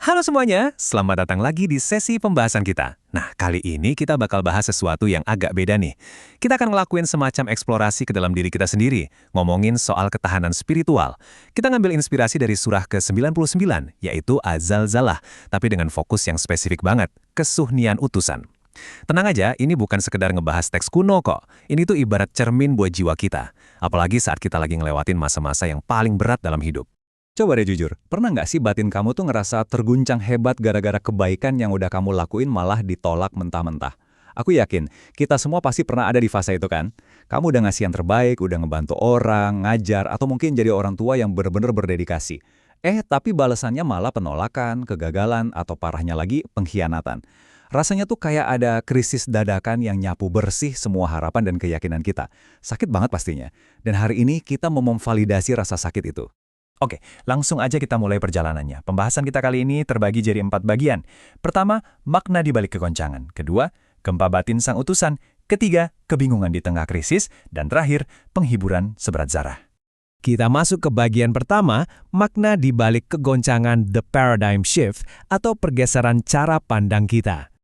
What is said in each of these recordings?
Halo semuanya, selamat datang lagi di sesi pembahasan kita. Nah, kali ini kita bakal bahas sesuatu yang agak beda nih. Kita akan ngelakuin semacam eksplorasi ke dalam diri kita sendiri, ngomongin soal ketahanan spiritual. Kita ngambil inspirasi dari surah ke-99, yaitu Az-Zalzalah, tapi dengan fokus yang spesifik banget, kesuhnian utusan. Tenang aja, ini bukan sekedar ngebahas teks kuno kok. Ini tuh ibarat cermin buat jiwa kita. Apalagi saat kita lagi ngelewatin masa-masa yang paling berat dalam hidup. Coba deh jujur, pernah nggak sih batin kamu tuh ngerasa terguncang hebat gara-gara kebaikan yang udah kamu lakuin malah ditolak mentah-mentah? Aku yakin, kita semua pasti pernah ada di fase itu kan? Kamu udah ngasih yang terbaik, udah ngebantu orang, ngajar, atau mungkin jadi orang tua yang bener-bener berdedikasi. Tapi balasannya malah penolakan, kegagalan, atau parahnya lagi, pengkhianatan. Rasanya tuh kayak ada krisis dadakan yang nyapu bersih semua harapan dan keyakinan kita. Sakit banget pastinya. Dan hari ini kita mau memvalidasi rasa sakit itu. Oke, langsung aja kita mulai perjalanannya. Pembahasan kita kali ini terbagi jadi 4 bagian. Pertama, makna di balik kegoncangan. Kedua, gempa batin sang utusan. Ketiga, kebingungan di tengah krisis. Dan terakhir, penghiburan seberat zarah. Kita masuk ke bagian pertama, makna di balik kegoncangan the paradigm shift atau pergeseran cara pandang kita.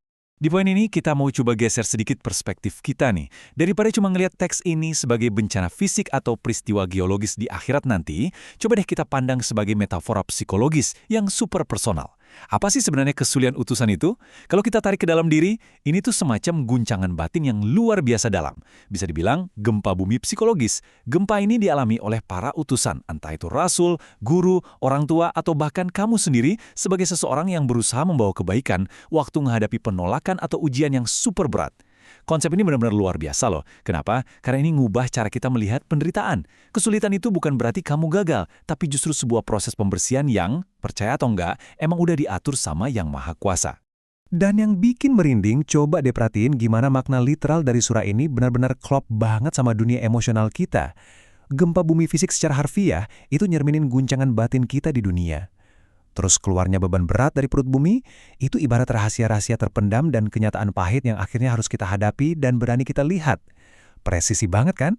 Di poin ini kita mau coba geser sedikit perspektif kita nih. Daripada cuma ngelihat teks ini sebagai bencana fisik atau peristiwa geologis di akhirat nanti, coba deh kita pandang sebagai metafora psikologis yang super personal. Apa sih sebenarnya kesulian utusan itu? Kalau kita tarik ke dalam diri, ini tuh semacam guncangan batin yang luar biasa dalam. Bisa dibilang gempa bumi psikologis. Gempa ini dialami oleh para utusan, entah itu rasul, guru, orang tua, atau bahkan kamu sendiri sebagai seseorang yang berusaha membawa kebaikan waktu menghadapi penolakan atau ujian yang super berat. Konsep ini benar-benar luar biasa loh. Kenapa? Karena ini ngubah cara kita melihat penderitaan. Kesulitan itu bukan berarti kamu gagal, tapi justru sebuah proses pembersihan yang, percaya atau enggak, emang udah diatur sama Yang Maha Kuasa. Dan yang bikin merinding, coba deh perhatiin gimana makna literal dari surah ini benar-benar klop banget sama dunia emosional kita. Gempa bumi fisik secara harfiah itu nyerminin guncangan batin kita di dunia. Terus keluarnya beban berat dari perut bumi, itu ibarat rahasia-rahasia terpendam dan kenyataan pahit yang akhirnya harus kita hadapi dan berani kita lihat. Presisi banget kan?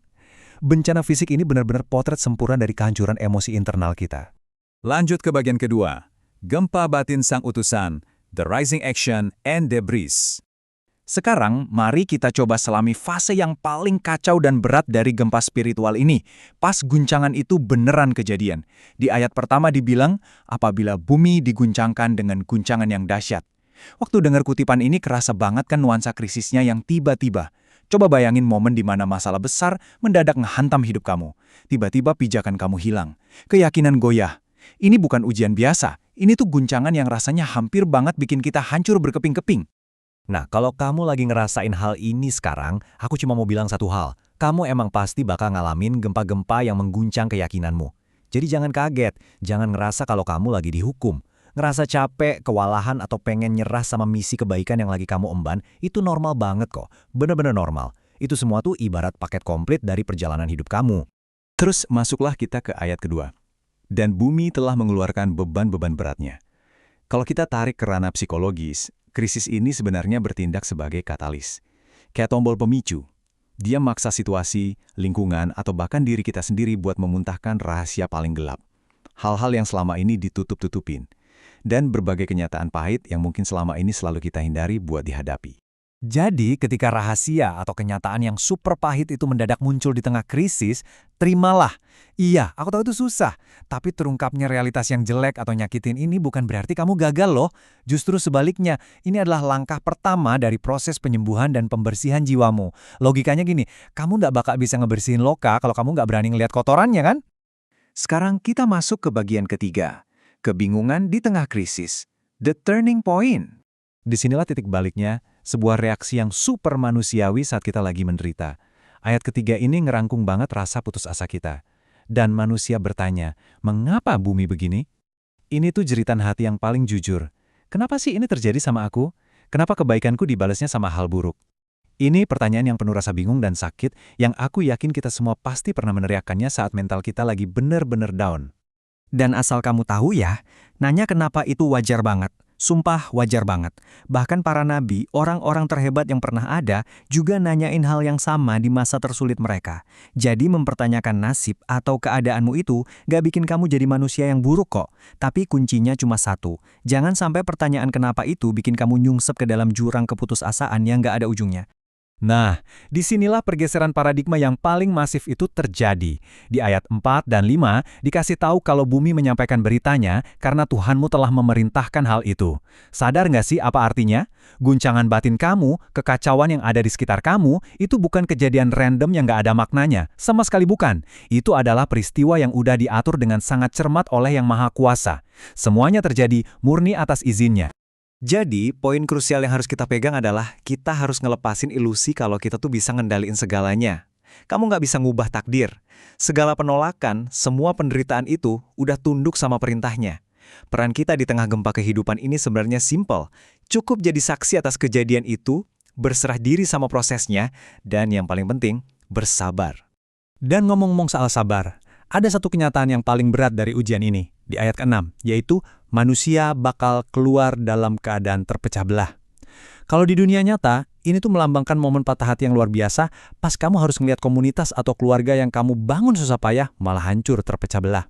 Bencana fisik ini benar-benar potret sempurna dari kehancuran emosi internal kita. Lanjut ke bagian kedua, gempa batin sang utusan, the rising action and debris. Sekarang, mari kita coba selami fase yang paling kacau dan berat dari gempa spiritual ini. Pas guncangan itu beneran kejadian. Di ayat pertama dibilang, apabila bumi diguncangkan dengan guncangan yang dahsyat. Waktu dengar kutipan ini kerasa banget kan nuansa krisisnya yang tiba-tiba. Coba bayangin momen di mana masalah besar mendadak ngehantam hidup kamu. Tiba-tiba pijakan kamu hilang. Keyakinan goyah. Ini bukan ujian biasa. Ini tuh guncangan yang rasanya hampir banget bikin kita hancur berkeping-keping. Nah, kalau kamu lagi ngerasain hal ini sekarang, aku cuma mau bilang satu hal. Kamu emang pasti bakal ngalamin gempa-gempa yang mengguncang keyakinanmu. Jadi jangan kaget, jangan ngerasa kalau kamu lagi dihukum. Ngerasa capek, kewalahan, atau pengen nyerah sama misi kebaikan yang lagi kamu emban, itu normal banget kok. Bener-bener normal. Itu semua tuh ibarat paket komplit dari perjalanan hidup kamu. Terus masuklah kita ke ayat kedua. Dan bumi telah mengeluarkan beban-beban beratnya. Kalau kita tarik ke ranah psikologis, krisis ini sebenarnya bertindak sebagai katalis. Kayak tombol pemicu. Dia maksa situasi, lingkungan, atau bahkan diri kita sendiri buat memuntahkan rahasia paling gelap. Hal-hal yang selama ini ditutup-tutupin. Dan berbagai kenyataan pahit yang mungkin selama ini selalu kita hindari buat dihadapi. Jadi, ketika rahasia atau kenyataan yang super pahit itu mendadak muncul di tengah krisis, terimalah. Iya, aku tahu itu susah. Tapi terungkapnya realitas yang jelek atau nyakitin ini bukan berarti kamu gagal loh. Justru sebaliknya, ini adalah langkah pertama dari proses penyembuhan dan pembersihan jiwamu. Logikanya gini, kamu nggak bakal bisa ngebersihin loka kalau kamu nggak berani ngeliat kotorannya kan? Sekarang kita masuk ke bagian ketiga. Kebingungan di tengah krisis. The turning point. Disinilah titik baliknya, sebuah reaksi yang super manusiawi saat kita lagi menderita. Ayat ketiga ini ngerangkung banget rasa putus asa kita. Dan manusia bertanya, mengapa bumi begini? Ini tuh jeritan hati yang paling jujur. Kenapa sih ini terjadi sama aku? Kenapa kebaikanku dibalasnya sama hal buruk? Ini pertanyaan yang penuh rasa bingung dan sakit, yang aku yakin kita semua pasti pernah meneriakannya saat mental kita lagi bener-bener down. Dan asal kamu tahu ya, nanya kenapa itu wajar banget. Sumpah wajar banget. Bahkan para nabi, orang-orang terhebat yang pernah ada, juga nanyain hal yang sama di masa tersulit mereka. Jadi mempertanyakan nasib atau keadaanmu itu gak bikin kamu jadi manusia yang buruk kok. Tapi kuncinya cuma satu. Jangan sampai pertanyaan kenapa itu bikin kamu nyungsep ke dalam jurang keputusasaan yang gak ada ujungnya. Nah, disinilah pergeseran paradigma yang paling masif itu terjadi. Di ayat 4 dan 5 dikasih tahu kalau bumi menyampaikan beritanya karena Tuhanmu telah memerintahkan hal itu. Sadar nggak sih apa artinya? Guncangan batin kamu, kekacauan yang ada di sekitar kamu, itu bukan kejadian random yang nggak ada maknanya. Sama sekali bukan. Itu adalah peristiwa yang udah diatur dengan sangat cermat oleh Yang Maha Kuasa. Semuanya terjadi murni atas izinnya. Jadi, poin krusial yang harus kita pegang adalah kita harus ngelepasin ilusi kalau kita tuh bisa ngendaliin segalanya. Kamu nggak bisa ngubah takdir. Segala penolakan, semua penderitaan itu udah tunduk sama perintahnya. Peran kita di tengah gempa kehidupan ini sebenarnya simpel. Cukup jadi saksi atas kejadian itu, berserah diri sama prosesnya, dan yang paling penting, bersabar. Dan ngomong-ngomong soal sabar, ada satu kenyataan yang paling berat dari ujian ini, di ayat ke-6, yaitu manusia bakal keluar dalam keadaan terpecah belah. Kalau di dunia nyata, ini tuh melambangkan momen patah hati yang luar biasa pas kamu harus ngeliat komunitas atau keluarga yang kamu bangun susah payah malah hancur terpecah belah.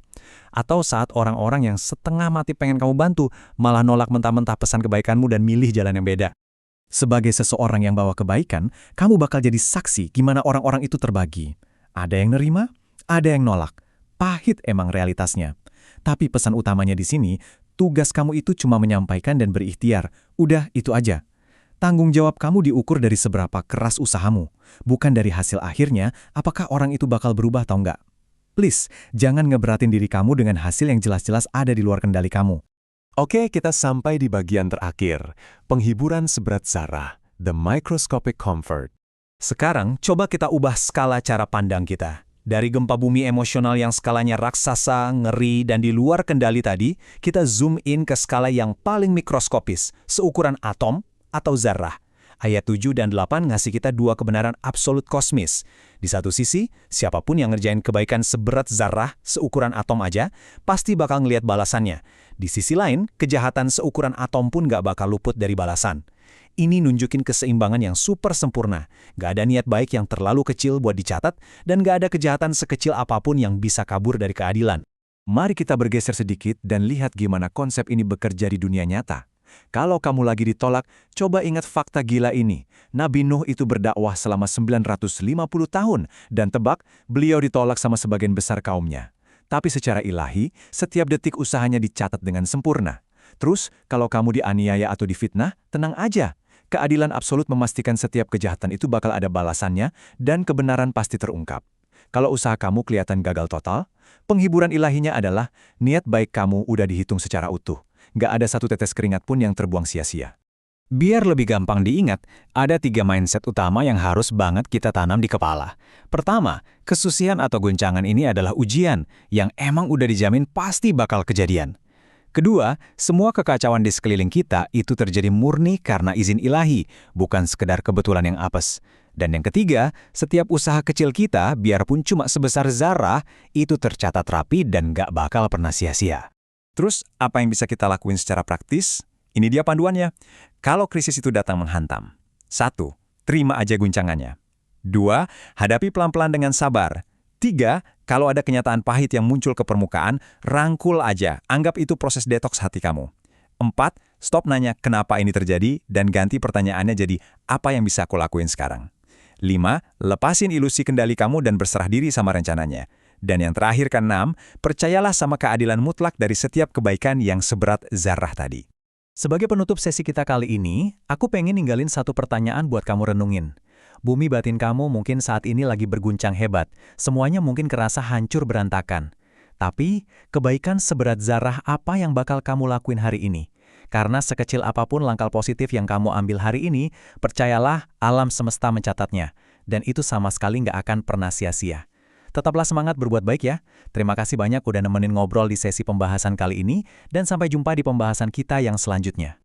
Atau saat orang-orang yang setengah mati pengen kamu bantu malah nolak mentah-mentah pesan kebaikanmu dan milih jalan yang beda. Sebagai seseorang yang bawa kebaikan, kamu bakal jadi saksi gimana orang-orang itu terbagi. Ada yang nerima, ada yang nolak. Pahit emang realitasnya. Tapi pesan utamanya di sini, tugas kamu itu cuma menyampaikan dan berikhtiar. Udah, itu aja. Tanggung jawab kamu diukur dari seberapa keras usahamu. Bukan dari hasil akhirnya, apakah orang itu bakal berubah atau enggak. Please, jangan ngeberatin diri kamu dengan hasil yang jelas-jelas ada di luar kendali kamu. Oke, kita sampai di bagian terakhir. Penghiburan seberat zarah, the microscopic comfort. Sekarang, coba kita ubah skala cara pandang kita. Dari gempa bumi emosional yang skalanya raksasa, ngeri, dan di luar kendali tadi, kita zoom in ke skala yang paling mikroskopis, seukuran atom atau zarah. Ayat 7 dan 8 ngasih kita dua kebenaran absolut kosmis. Di satu sisi, siapapun yang ngerjain kebaikan seberat zarah, seukuran atom aja, pasti bakal ngelihat balasannya. Di sisi lain, kejahatan seukuran atom pun gak bakal luput dari balasan. Ini nunjukin keseimbangan yang super sempurna. Gak ada niat baik yang terlalu kecil buat dicatat, dan gak ada kejahatan sekecil apapun yang bisa kabur dari keadilan. Mari kita bergeser sedikit dan lihat gimana konsep ini bekerja di dunia nyata. Kalau kamu lagi ditolak, coba ingat fakta gila ini. Nabi Nuh itu berdakwah selama 950 tahun, dan tebak, beliau ditolak sama sebagian besar kaumnya. Tapi secara ilahi, setiap detik usahanya dicatat dengan sempurna. Terus, kalau kamu dianiaya atau difitnah, tenang aja. Keadilan absolut memastikan setiap kejahatan itu bakal ada balasannya dan kebenaran pasti terungkap. Kalau usaha kamu kelihatan gagal total, penghiburan ilahinya adalah niat baik kamu udah dihitung secara utuh. Nggak ada satu tetes keringat pun yang terbuang sia-sia. Biar lebih gampang diingat, ada 3 mindset utama yang harus banget kita tanam di kepala. Pertama, kesusian atau guncangan ini adalah ujian yang emang udah dijamin pasti bakal kejadian. Kedua, semua kekacauan di sekeliling kita itu terjadi murni karena izin ilahi, bukan sekedar kebetulan yang apes. Dan yang ketiga, setiap usaha kecil kita, biarpun cuma sebesar zarah, itu tercatat rapi dan gak bakal pernah sia-sia. Terus, apa yang bisa kita lakuin secara praktis? Ini dia panduannya. Kalau krisis itu datang menghantam. 1. Terima aja guncangannya. 2. Hadapi pelan-pelan dengan sabar. 3. Kalau ada kenyataan pahit yang muncul ke permukaan, rangkul aja. Anggap itu proses detoks hati kamu. 4. Stop nanya kenapa ini terjadi dan ganti pertanyaannya jadi apa yang bisa aku lakuin sekarang. 5. Lepasin ilusi kendali kamu dan berserah diri sama rencananya. Dan yang terakhir ke-6, percayalah sama keadilan mutlak dari setiap kebaikan yang seberat zarah tadi. Sebagai penutup sesi kita kali ini, aku pengen ninggalin satu pertanyaan buat kamu renungin. Bumi batin kamu mungkin saat ini lagi berguncang hebat. Semuanya mungkin kerasa hancur berantakan. Tapi, kebaikan seberat zarah apa yang bakal kamu lakuin hari ini? Karena sekecil apapun langkah positif yang kamu ambil hari ini, percayalah alam semesta mencatatnya. Dan itu sama sekali nggak akan pernah sia-sia. Tetaplah semangat berbuat baik ya. Terima kasih banyak udah nemenin ngobrol di sesi pembahasan kali ini, dan sampai jumpa di pembahasan kita yang selanjutnya.